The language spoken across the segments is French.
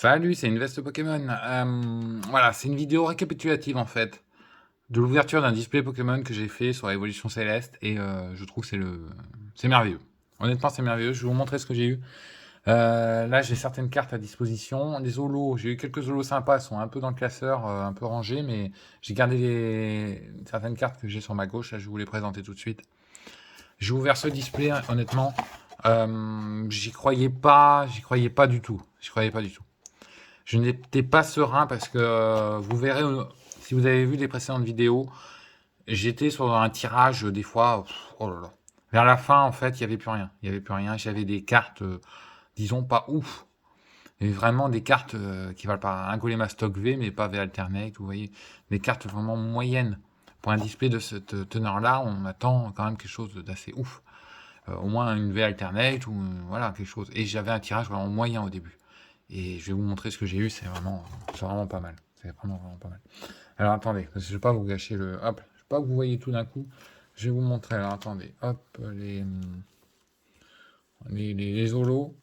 Salut, c'est une veste Pokémon. Voilà, c'est une vidéo récapitulative en fait de l'ouverture d'un display Pokémon que j'ai fait sur l'évolution céleste et je trouve que c'est merveilleux. Honnêtement, c'est merveilleux. Je vais vous montrer ce que j'ai eu. Là, j'ai certaines cartes à disposition. Les holos, j'ai eu quelques holos sympas, elles sont un peu dans le classeur, un peu rangés, mais j'ai gardé certaines cartes que j'ai sur ma gauche. Là, je vais vous les présenter tout de suite. J'ai ouvert ce display, honnêtement, j'y croyais pas du tout. J'y croyais pas du tout. Je n'étais pas serein parce que vous verrez, si vous avez vu les précédentes vidéos, j'étais sur un tirage des fois, oh là là. Vers la fin, en fait, il n'y avait plus rien. Il n'y avait plus rien. J'avais des cartes, disons, pas ouf. Et vraiment des cartes qui valent pas un Golem stock V, mais pas V alternate, vous voyez. Des cartes vraiment moyennes. Pour un display de cette teneur-là, on attend quand même quelque chose d'assez ouf. Au moins une V alternate ou voilà, quelque chose. Et j'avais un tirage vraiment moyen au début. Et je vais vous montrer ce que j'ai eu, c'est vraiment pas mal. C'est vraiment, vraiment pas mal. Alors attendez, parce que je vais pas vous gâcher le. Hop, je vais pas que vous voyez tout d'un coup. Je vais vous montrer. Alors attendez, hop, les holos.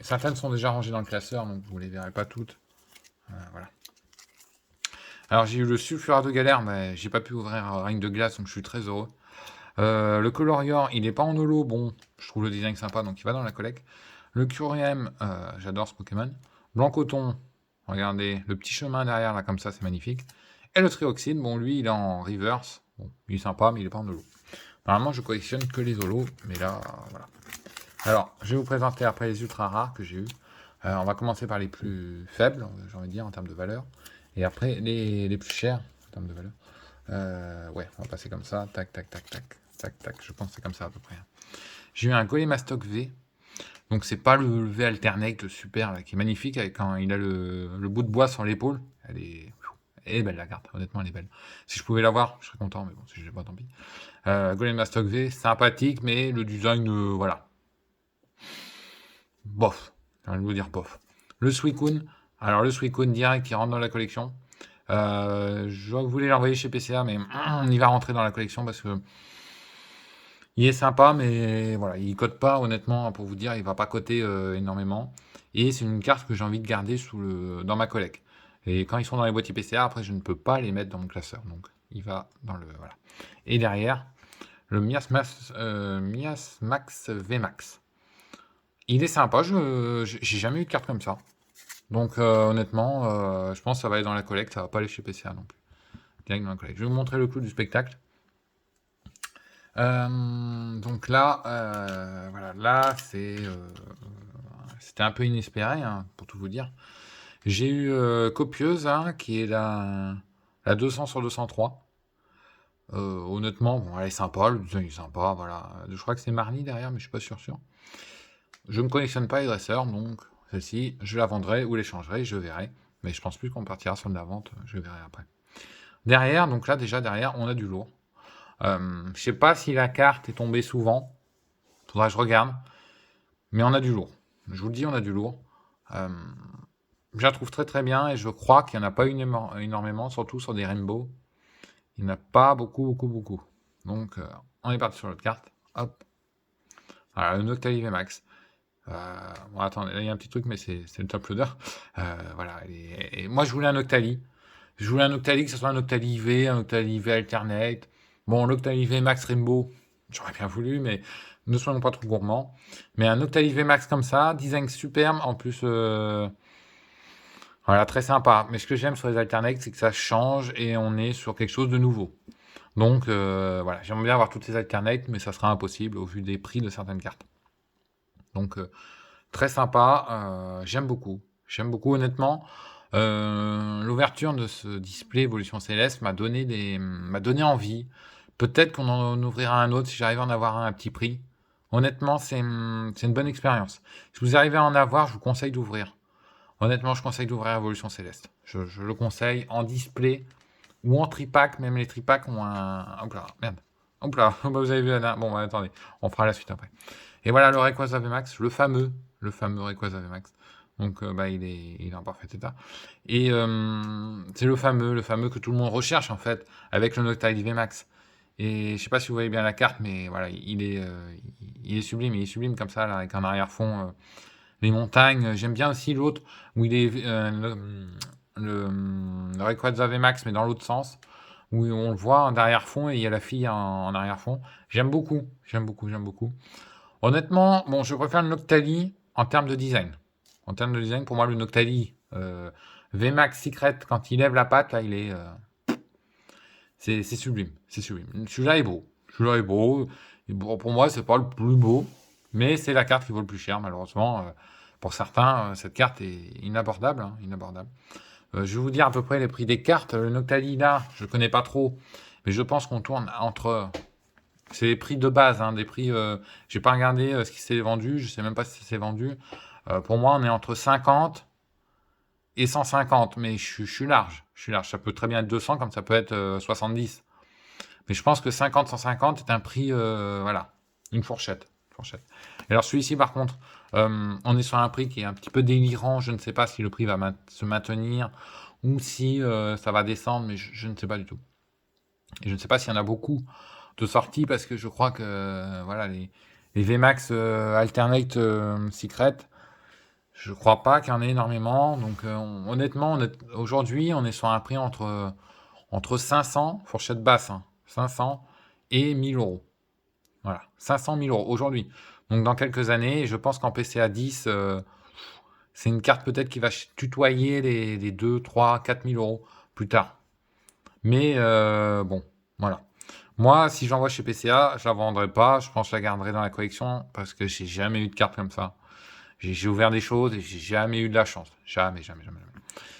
Certaines sont déjà rangées dans le classeur, donc vous les verrez pas toutes. Voilà. Alors j'ai eu le sulfurat de galère, mais j'ai pas pu ouvrir un règne de glace, donc je suis très heureux. Le Colorior, il est pas en holo, bon, je trouve le design sympa, donc il va dans la collecte. Le Curiem, j'adore ce Pokémon. Blanc Coton, regardez, le petit chemin derrière, là, comme ça, c'est magnifique. Et le Trioxide, bon, lui, il est en reverse. Bon, il est sympa, mais il est pas en holo. Normalement, je collectionne que les holos, mais là, voilà. Alors, je vais vous présenter après les ultra rares que j'ai eu. On va commencer par les plus faibles, j'ai envie de dire, en termes de valeur. Et après, les plus chers, en termes de valeur. Ouais, on va passer comme ça. Tac, tac, tac, tac. Tac, tac. Je pense que c'est comme ça à peu près. J'ai eu un Golem stock V. Donc, c'est pas le V alternate super, là, qui est magnifique, avec quand il a le bout de bois sur l'épaule. Elle est belle la carte, honnêtement, elle est belle. Si je pouvais l'avoir, je serais content, mais bon, si je l'ai pas, tant pis. Golem stock V, sympathique, mais le design, voilà. Bof. J'ai envie de vous dire bof. Le Suicune. Alors, le Suicune direct qui rentre dans la collection. Je voulais l'envoyer chez PCA, mais il va rentrer dans la collection parce que il est sympa, mais voilà, il code pas, honnêtement, pour vous dire, il va pas coter énormément. Et c'est une carte que j'ai envie de garder dans ma collecte. Et quand ils sont dans les boîtiers PCA, après, je ne peux pas les mettre dans mon classeur. Donc, il va dans le. Voilà. Et derrière, le Miasmax VMAX. Il est sympa, j'ai jamais eu de carte comme ça. Donc, honnêtement, je pense que ça va aller dans la collecte, ça va pas aller chez PCA non plus. Direct dans la collecte. Je vais vous montrer le clou du spectacle. Donc là, voilà, là c'était un peu inespéré, hein, pour tout vous dire. J'ai eu Copieuse, hein, qui est la 200 sur 203. Honnêtement, bon, elle est sympa, le design est sympa, voilà. Je crois que c'est Marnie derrière, mais je suis pas sûr. Je ne collectionne pas les dresseurs, donc celle-ci, je la vendrai ou l'échangerai, je verrai. Mais je pense plus qu'on partira sur de la vente, je verrai après. Derrière, donc là déjà derrière, on a du lourd. Je sais pas si la carte est tombée souvent. Faudra que je regarde. Mais on a du lourd. Je vous le dis, on a du lourd. Euh, je la trouve très très bien et je crois qu'il n'y en a pas énormément, surtout sur des rainbows. Il n'y en a pas beaucoup. Donc, on est parti sur l'autre carte. Hop. Voilà, le Noctali VMAX. Bon, attendez, là il y a un petit truc, mais c'est le top loader. Voilà. Et moi, je voulais un Noctali. Je voulais un Noctali, que ce soit un Noctali IV, un Noctali IV alternate. Bon, l'Octali V Max Rainbow, j'aurais bien voulu, mais ne soyons pas trop gourmands. Mais un Noctali V Max comme ça, design superbe, en plus, voilà, très sympa. Mais ce que j'aime sur les alternates, c'est que ça change et on est sur quelque chose de nouveau. Donc, voilà, j'aimerais bien avoir toutes ces alternates, mais ça sera impossible au vu des prix de certaines cartes. Donc, très sympa, j'aime beaucoup. J'aime beaucoup, honnêtement. L'ouverture de ce display Evolution Céleste m'a donné envie. Peut-être qu'on en ouvrira un autre si j'arrive à en avoir un à petit prix. Honnêtement, c'est une bonne expérience. Si vous arrivez à en avoir, je vous conseille d'ouvrir. Honnêtement, je conseille d'ouvrir Evolution Céleste. Je le conseille en display ou en tripack. Même les tripacks ont un. Hop là, merde. Hop là, vous avez vu la. Bon, bah, attendez, on fera la suite après. Et voilà le Rayquaza VMAX, le fameux Rayquaza VMAX. Donc bah, il est en parfait état. Et c'est le fameux que tout le monde recherche en fait, avec le Noctali VMAX. Et je sais pas si vous voyez bien la carte, mais voilà, il est sublime comme ça, là, avec un arrière-fond les montagnes. J'aime bien aussi l'autre où il est le Rayquaza VMAX, mais dans l'autre sens, où on le voit en arrière-fond et il y a la fille en arrière-fond. J'aime beaucoup, j'aime beaucoup, j'aime beaucoup. Honnêtement, bon, je préfère le Noctali en termes de design. En termes de design, pour moi, le Noctali VMAX Secret, quand il lève la patte, là, il est. C'est sublime, c'est sublime. Celui-là est beau. Celui-là est beau. Et bon, pour moi, c'est pas le plus beau, mais c'est la carte qui vaut le plus cher, malheureusement. Pour certains, cette carte est inabordable, hein, inabordable. Je vais vous dire à peu près les prix des cartes. Le Noctali, là, je connais pas trop, mais je pense qu'on tourne entre. C'est les prix de base, hein, des prix. J'ai pas regardé ce qui s'est vendu, je sais même pas si c'est vendu. Pour moi, on est entre 50 et 150, mais je suis large. Je suis large. Ça peut très bien être 200 comme ça peut être 70. Mais je pense que 50-150 est un prix, voilà, une fourchette. Fourchette. Et alors celui-ci, par contre, on est sur un prix qui est un petit peu délirant. Je ne sais pas si le prix va se maintenir ou si ça va descendre, mais je ne sais pas du tout. Et je ne sais pas s'il y en a beaucoup de sorties parce que je crois que voilà les VMAX Alternate Secret, je crois pas qu'il y en ait énormément. Donc honnêtement, aujourd'hui, on est sur un prix entre 500, fourchette basse, hein, 500 et 1000 euros. Voilà, 500 000 euros aujourd'hui. Donc dans quelques années, je pense qu'en PCA 10, c'est une carte peut-être qui va tutoyer les 2, 3, 4 000 euros plus tard. Mais bon, voilà. Moi, si j'envoie chez PCA, je la vendrai pas. Je pense que je la garderai dans la collection parce que j'ai jamais eu de carte comme ça. J'ai ouvert des choses et j'ai jamais eu de la chance. Jamais, jamais, jamais, jamais.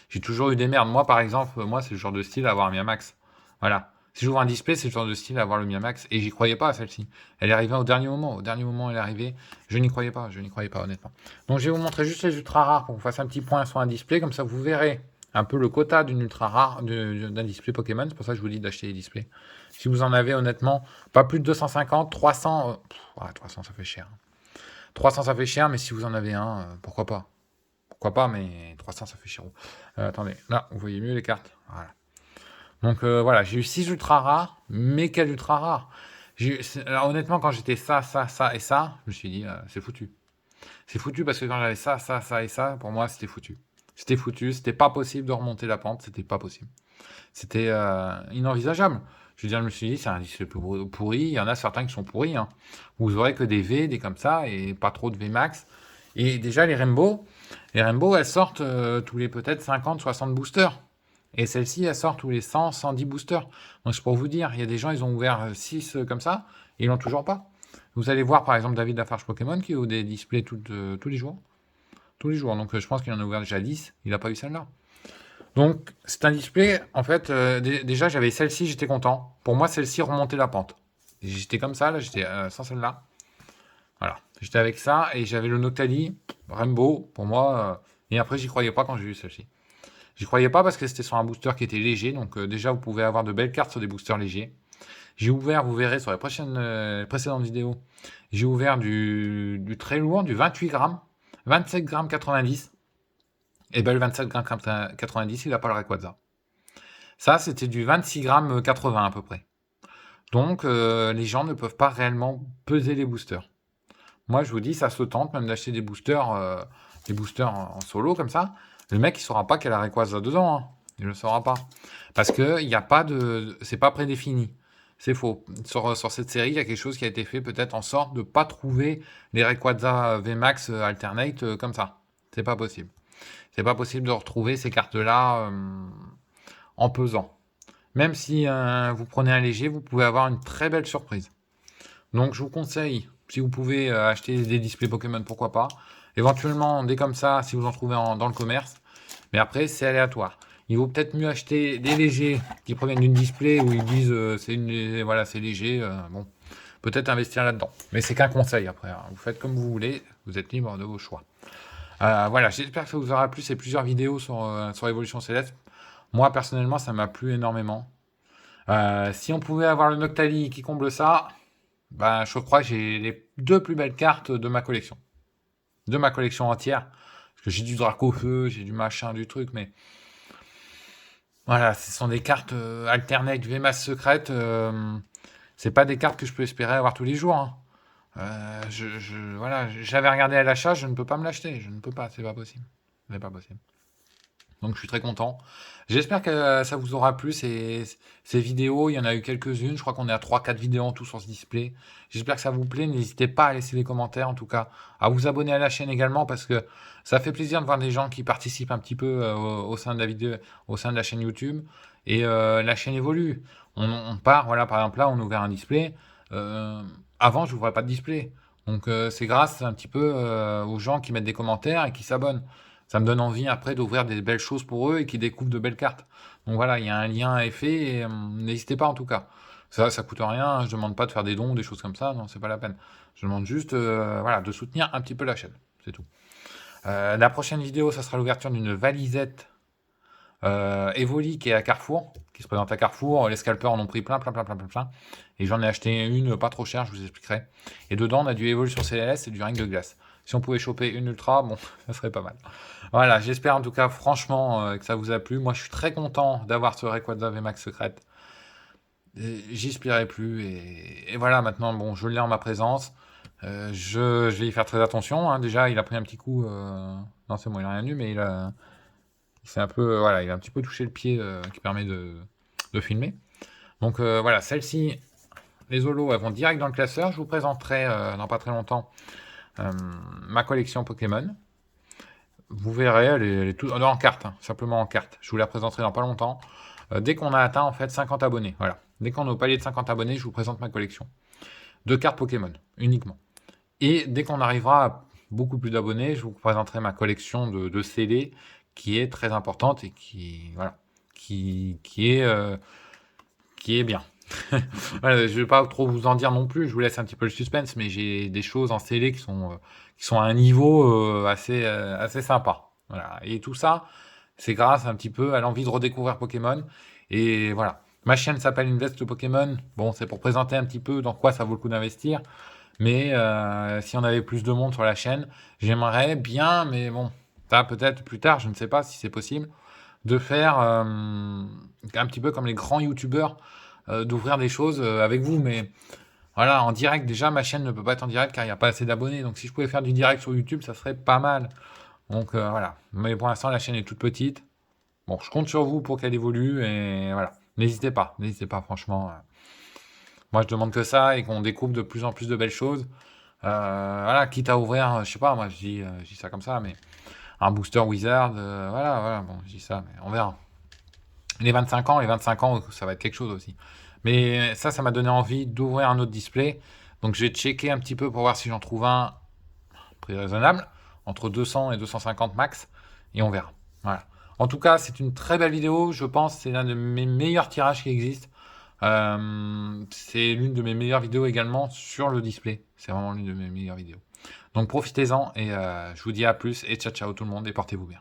J'ai toujours eu des merdes. Moi, par exemple, moi, c'est le genre de style à avoir un Miamax. Voilà. Si j'ouvre un display, c'est le genre de style à avoir le Miamax. Et j'y croyais pas à celle-ci. Elle est arrivée au dernier moment. Au dernier moment, elle est arrivée. Je n'y croyais pas. Je n'y croyais pas, honnêtement. Donc, je vais vous montrer juste les ultra rares pour que vous fassiez un petit point sur un display. Comme ça, vous verrez un peu le quota d'une ultra rare, d'un display Pokémon. C'est pour ça que je vous dis d'acheter les displays. Si vous en avez, honnêtement, pas plus de 250, 300. 300, ça fait cher. 300, ça fait cher, mais si vous en avez un, pourquoi pas. Pourquoi pas, mais 300, ça fait cher. Attendez, là, vous voyez mieux les cartes. Voilà. Donc voilà, j'ai eu 6 ultra rares, mais quel ultra rare. Alors, honnêtement, quand j'étais ça et ça, je me suis dit, c'est foutu. C'est foutu parce que quand j'avais ça et ça, pour moi, c'était foutu. C'était foutu, c'était pas possible de remonter la pente, c'était pas possible. C'était inenvisageable. Je veux dire, je me suis dit, c'est un disque pourri. Il y en a certains qui sont pourris. Hein. Vous aurez que des V, des comme ça, et pas trop de VMAX. Et déjà, les Rainbow, elles sortent tous les peut-être 50, 60 boosters. Et celle-ci, elle sort tous les 100, 110 boosters. Donc, c'est pour vous dire, il y a des gens, ils ont ouvert 6 comme ça, et ils l'ont toujours pas. Vous allez voir, par exemple, David Lafarge Pokémon qui ouvre des displays tous les jours. Tous les jours. Donc, je pense qu'il en a ouvert déjà 10. Il n'a pas eu celle-là. Donc, c'est un display, en fait, déjà, j'avais celle-ci, j'étais content. Pour moi, celle-ci remontait la pente. J'étais comme ça, là, j'étais sans celle-là. Voilà. J'étais avec ça, et j'avais le Noctali, Rainbow, pour moi. Et après, j'y croyais pas quand j'ai vu celle-ci. J'y croyais pas parce que c'était sur un booster qui était léger. Donc, déjà, vous pouvez avoir de belles cartes sur des boosters légers. J'ai ouvert, vous verrez sur les précédentes vidéos, j'ai ouvert du très lourd, du 28 grammes, 27 grammes 90. Et ben le 27 grammes 90, il n'a pas le Rayquaza. Ça, c'était du 26 grammes 80 à peu près. Donc, les gens ne peuvent pas réellement peser les boosters. Moi, je vous dis, ça se tente même d'acheter des boosters en solo comme ça. Le mec, il saura pas qu'il a la Rayquaza dedans. Hein. Il ne le saura pas. Parce que il n'y a pas de... C'est pas prédéfini. C'est faux. Sur cette série, il y a quelque chose qui a été fait peut-être en sorte de ne pas trouver les Rayquaza VMAX Alternate comme ça. C'est pas possible. C'est pas possible de retrouver ces cartes-là en pesant. Même si vous prenez un léger, vous pouvez avoir une très belle surprise. Donc je vous conseille, si vous pouvez acheter des displays Pokémon, pourquoi pas. Éventuellement, des comme ça, si vous en trouvez dans le commerce. Mais après, c'est aléatoire. Il vaut peut-être mieux acheter des légers qui proviennent d'une display où ils disent c'est léger. Bon, peut-être investir là-dedans. Mais c'est qu'un conseil après. Hein. Vous faites comme vous voulez, vous êtes libre de vos choix. Voilà, j'espère que ça vous aura plu ces plusieurs vidéos sur Évolution Céleste. Moi, personnellement, ça m'a plu énormément. Si on pouvait avoir le Noctali qui comble ça, ben, je crois que j'ai les 2 plus belles cartes de ma collection. De ma collection entière. Parce que j'ai du Dracofeu, j'ai du machin, du truc, mais... Voilà, ce sont des cartes alternate, VMAX secrètes. C'est pas des cartes que je peux espérer avoir tous les jours. Hein. Voilà, j'avais regardé à l'achat, je ne peux pas me l'acheter. Je ne peux pas, c'est pas possible. C'est pas possible. Donc je suis très content. J'espère que ça vous aura plu ces vidéos. Il y en a eu quelques-unes. Je crois qu'on est à 3-4 vidéos en tout sur ce display. J'espère que ça vous plaît. N'hésitez pas à laisser des commentaires, en tout cas, à vous abonner à la chaîne également parce que ça fait plaisir de voir des gens qui participent un petit peu au sein de la vidéo, au sein de la chaîne YouTube. Et la chaîne évolue. On part, voilà, par exemple là, on a ouvert un display. Euh, Avant, je n'ouvrais pas de display. Donc c'est grâce un petit peu aux gens qui mettent des commentaires et qui s'abonnent. Ça me donne envie après d'ouvrir des belles choses pour eux et qu'ils découvrent de belles cartes. Donc voilà, il y a un lien à effet et n'hésitez pas en tout cas. Ça coûte rien, je demande pas de faire des dons, des choses comme ça, non, c'est pas la peine. Je demande juste voilà, de soutenir un petit peu la chaîne, c'est tout. La prochaine vidéo, ça sera l'ouverture d'une valisette Evoli qui est à Carrefour, qui se présente à Carrefour. Les scalpers en ont pris plein. Et j'en ai acheté une pas trop chère, je vous expliquerai. Et dedans, on a du Evolution CLS et du ring de glace. Si on pouvait choper une ultra, bon, ça serait pas mal. Voilà, j'espère en tout cas franchement que ça vous a plu. Moi, je suis très content d'avoir ce Rayquaza VMAX secrète. J'y plus. Et voilà, maintenant, bon, je l'ai en ma présence. Je vais y faire très attention, hein. Déjà, il a pris un petit coup. Non, c'est bon, il a rien eu, mais c'est un peu, voilà, il a un petit peu touché le pied qui permet de filmer. Donc voilà, celle-ci, les holos, elles vont direct dans le classeur. Je vous présenterai dans pas très longtemps ma collection Pokémon. Vous verrez, elle est toute en carte, hein, simplement en carte. Je vous la présenterai dans pas longtemps. Dès qu'on a atteint en fait 50 abonnés, voilà. Dès qu'on est au palier de 50 abonnés, je vous présente ma collection de cartes Pokémon uniquement. Et dès qu'on arrivera à beaucoup plus d'abonnés, je vous présenterai ma collection de CD qui est très importante et voilà, qui est bien. Voilà, je ne vais pas trop vous en dire non plus, je vous laisse un petit peu le suspense, mais j'ai des choses en CD qui sont à un niveau assez sympa. Voilà. Et tout ça, c'est grâce un petit peu à l'envie de redécouvrir Pokémon. Et voilà. Ma chaîne s'appelle Invest Pokémon. Bon, c'est pour présenter un petit peu dans quoi ça vaut le coup d'investir. Mais si on avait plus de monde sur la chaîne, j'aimerais bien, mais bon, ça peut-être plus tard, je ne sais pas si c'est possible, de faire un petit peu comme les grands youtubeurs, d'ouvrir des choses avec vous. Mais voilà, en direct, déjà, ma chaîne ne peut pas être en direct car il n'y a pas assez d'abonnés. Donc si je pouvais faire du direct sur YouTube, ça serait pas mal. Donc voilà. Mais pour l'instant, la chaîne est toute petite. Bon, je compte sur vous pour qu'elle évolue et voilà. N'hésitez pas, franchement. Moi, je demande que ça et qu'on découvre de plus en plus de belles choses. Voilà, quitte à ouvrir, je sais pas, moi, je dis ça comme ça, mais un booster wizard, voilà, bon, je dis ça, mais on verra. Les 25 ans, ça va être quelque chose aussi. Mais ça m'a donné envie d'ouvrir un autre display. Donc, je vais checker un petit peu pour voir si j'en trouve un prix raisonnable, entre 200 et 250 max, et on verra. Voilà. En tout cas, c'est une très belle vidéo. Je pense que c'est l'un de mes meilleurs tirages qui existent. C'est l'une de mes meilleures vidéos également sur le display. C'est vraiment l'une de mes meilleures vidéos. Donc profitez-en et je vous dis à plus et ciao ciao tout le monde et portez-vous bien.